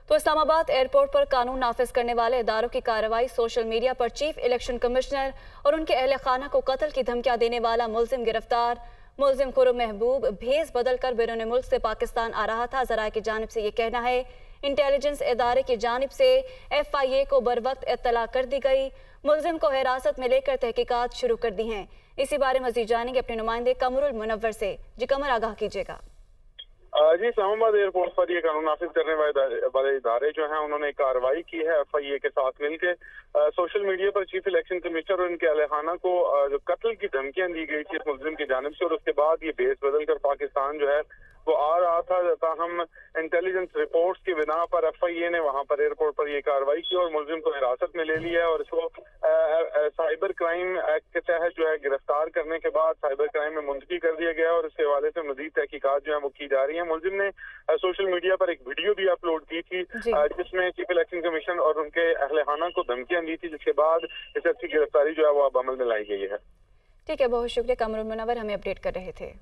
तो इस्लामाबाद एयरपोर्ट पर कानून नाफिज करने वाले इदारों की कार्रवाई। सोशल मीडिया पर चीफ इलेक्शन कमिश्नर और उनके अहल खाना को कत्ल की धमकियां देने वाला मुलजिम गिरफ्तार। मुलजिम खुर्रम महबूब भेस बदल कर बैरून मुल्क से पाकिस्तान आ रहा था। ज़राए की जानिब से ये कहना है इंटेलिजेंस इदारे की जानिब से FIA को बर वक्त इत्तला कर दी गई। मुलजिम को हिरासत में लेकर तहकीकात शुरू कर दी हैं। इसी बारे मजीद जानेंगे अपने नुमाइंदे कमरुल मुनव्वर से। जी कमर, आगाह कीजिएगा। जी, इस्लामाबाद एयरपोर्ट पर ये कानून नाफिज करने वाले इदारे जो हैं उन्होंने कार्रवाई की है FIA के साथ मिलकर। सोशल मीडिया पर चीफ इलेक्शन कमिश्नर और उनके अहल खाना को जो कत्ल की धमकियां दी गई थी मुलजिम की जानिब से, और उसके बाद ये भेस बदल कर पाकिस्तान जो है वो आ रहा था। ताहम इंटेलिजेंस रिपोर्ट्स की बिना पर FIA ने वहां पर एयरपोर्ट पर ये कार्रवाई की और मुलजिम को हिरासत में ले लिया है और इसको साइबर क्राइम एक्ट के तहत जो है गिरफ्तार करने के बाद साइबर क्राइम में मुंतकी कर दिया गया और इसके हवाले से मजीद तहकीकात जो है वो की जा रही है। मुलजिम ने सोशल मीडिया पर एक वीडियो भी अपलोड की थी जिसमें चीफ इलेक्शन कमीशन और उनके अहल खाना को धमकियां दी थी, जिसके बाद इस गिरफ्तारी जो है वो अब अमल में लाई गई है। ठीक है, बहुत शुक्रिया कमरुल मुनव्वर, हमें अपडेट कर रहे थे।